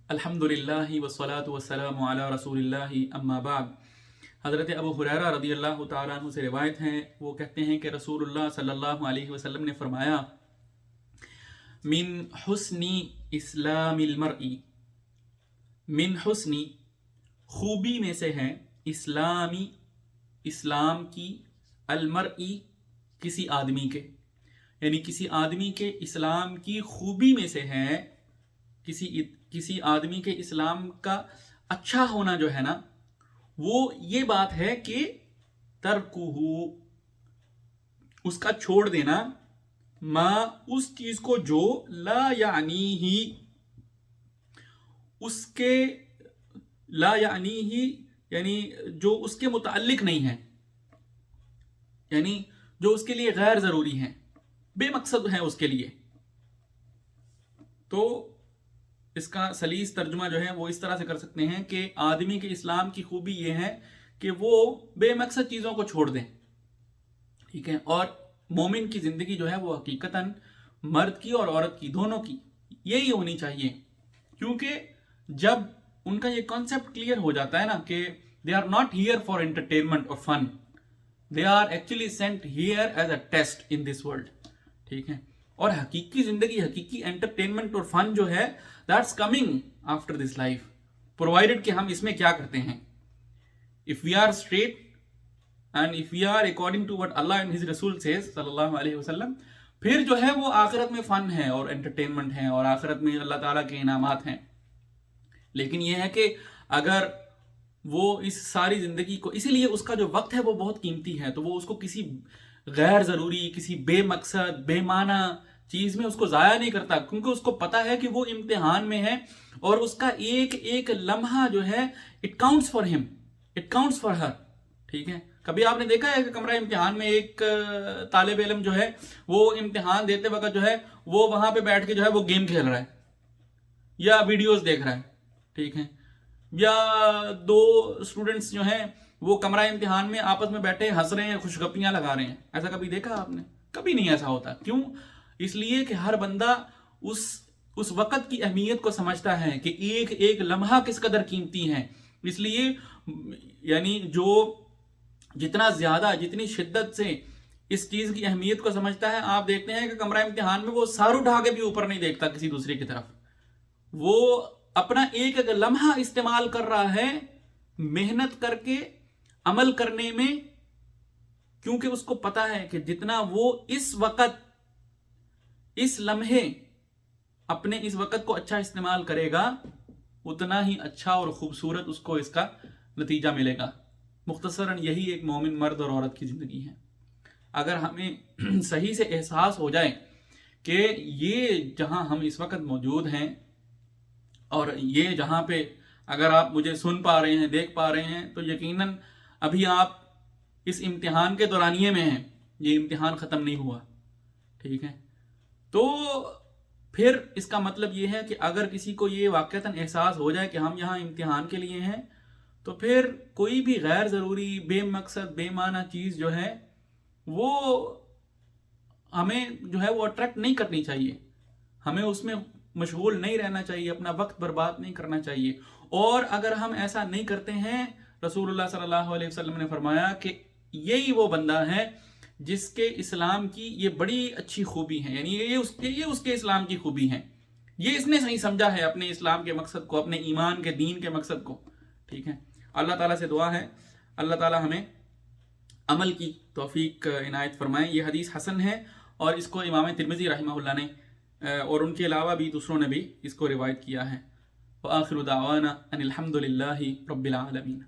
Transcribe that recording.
الحمدللہ والصلاة والسلام علی رسول اللہ اما بعد۔ حضرت ابو ہریرہ رضی اللہ تعالیٰ عنہ سے روایت ہیں، وہ کہتے ہیں کہ رسول اللہ صلی اللہ علیہ وسلم نے فرمایا، من حسن اسلام المرء، من حسن خوبی میں سے ہے، اسلام کی، المرء کسی آدمی کے، یعنی کسی آدمی کے اسلام کی خوبی میں سے ہے، کسی آدمی کے اسلام کا اچھا ہونا جو ہے نا، وہ یہ بات ہے کہ ترکہ، اس کا چھوڑ دینا، ما اس چیز کو جو لا یعنی ہی، اس کے لا یعنی ہی یعنی جو اس کے متعلق نہیں ہے، یعنی جو اس کے لیے غیر ضروری ہے، بے مقصد ہے اس کے لیے۔ تو اس کا سلیس ترجمہ جو ہے وہ اس طرح سے کر سکتے ہیں کہ آدمی کے اسلام کی خوبی یہ ہے کہ وہ بے مقصد چیزوں کو چھوڑ دیں، ٹھیک ہے۔ اور مومن کی زندگی جو ہے وہ حقیقتاً مرد کی اور عورت کی، دونوں کی یہی ہونی چاہیے، کیونکہ جب ان کا یہ کانسیپٹ کلیئر ہو جاتا ہے نا کہ they are not here for entertainment اور fun, they are actually sent here as a test in this world, ٹھیک ہے۔ اور حقیقی زندگی، حقیقی انٹرٹینمنٹ اور فن جو ہے that's coming after this life, provided کہ ہم اس میں کیا کرتے ہیں۔ if we are straight and if we are according to what Allah and His Rasul says صلی اللہ علیہ وسلم، پھر جو ہے وہ آخرت میں فن ہے اور انٹرٹینمنٹ ہے اور آخرت میں اللہ تعالیٰ کے انعامات ہیں۔ لیکن یہ ہے کہ اگر وہ اس ساری زندگی کو، اسی لیے اس کا جو وقت ہے وہ بہت قیمتی ہے، تو وہ اس کو کسی غیر ضروری، کسی بے مقصد، بے معنی چیز میں اس کو ضائع نہیں کرتا، کیونکہ اس کو پتا ہے کہ وہ امتحان میں ہے اور اس کا ایک ایک لمحہ جو ہے اٹ کاؤنٹس فار ہم، اٹ کاؤنٹس فار ہر، ٹھیک ہے۔ کبھی آپ نے دیکھا ہے کہ کمرہ امتحان میں ایک طالب علم جو ہے وہ امتحان دیتے وقت جو ہے وہ وہاں پہ بیٹھ کے جو ہے وہ گیم کھیل رہا ہے یا ویڈیوز دیکھ رہا ہے، ٹھیک ہے، یا دو اسٹوڈنٹس جو ہیں وہ کمرہ امتحان میں آپس میں بیٹھے ہنس رہے ہیں، خوشگپیاں لگا رہے ہیں؟ ایسا کبھی دیکھا آپ نے؟ کبھی نہیں ایسا ہوتا۔ کیوں؟ اس لیے کہ ہر بندہ اس وقت کی اہمیت کو سمجھتا ہے کہ ایک ایک لمحہ کس قدر قیمتی ہے۔ اس لیے یعنی جو جتنا زیادہ، جتنی شدت سے اس چیز کی اہمیت کو سمجھتا ہے، آپ دیکھتے ہیں کہ کمرہ امتحان میں وہ سر اٹھا کے بھی اوپر نہیں دیکھتا کسی دوسرے کی طرف، وہ اپنا ایک ایک لمحہ استعمال کر رہا ہے محنت کر کے عمل کرنے میں، کیونکہ اس کو پتا ہے کہ جتنا وہ اس وقت، اس لمحے، اپنے اس وقت کو اچھا استعمال کرے گا، اتنا ہی اچھا اور خوبصورت اس کو اس کا نتیجہ ملے گا۔ مختصراً یہی ایک مومن مرد اور عورت کی زندگی ہے۔ اگر ہمیں صحیح سے احساس ہو جائے کہ یہ جہاں ہم اس وقت موجود ہیں اور یہ جہاں پہ اگر آپ مجھے سن پا رہے ہیں، دیکھ پا رہے ہیں، تو یقیناً ابھی آپ اس امتحان کے دورانیے میں ہیں، یہ امتحان ختم نہیں ہوا، ٹھیک ہے۔ تو پھر اس کا مطلب یہ ہے کہ اگر کسی کو یہ واقعتاً احساس ہو جائے کہ ہم یہاں امتحان کے لیے ہیں، تو پھر کوئی بھی غیر ضروری، بے مقصد، بے معنی چیز جو ہے وہ ہمیں جو ہے وہ اٹریکٹ نہیں کرنی چاہیے، ہمیں اس میں مشغول نہیں رہنا چاہیے، اپنا وقت برباد نہیں کرنا چاہیے۔ اور اگر ہم ایسا نہیں کرتے ہیں، رسول اللہ صلی اللہ علیہ وسلم نے فرمایا کہ یہی وہ بندہ ہے جس کے اسلام کی یہ بڑی اچھی خوبی ہے، یعنی یہ اس کے اسلام کی خوبی ہے، یہ اس نے صحیح سمجھا ہے اپنے اسلام کے مقصد کو، اپنے ایمان کے دین کے مقصد کو، ٹھیک ہے۔ اللہ تعالیٰ سے دعا ہے اللہ تعالیٰ ہمیں عمل کی توفیق عنایت فرمائیں۔ یہ حدیث حسن ہے اور اس کو امام ترمذی رحمہ اللہ نے اور ان کے علاوہ بھی دوسروں نے بھی اس کو روایت کیا ہے۔ وآخر دعوانا ان الحمد للہ رب العالمین۔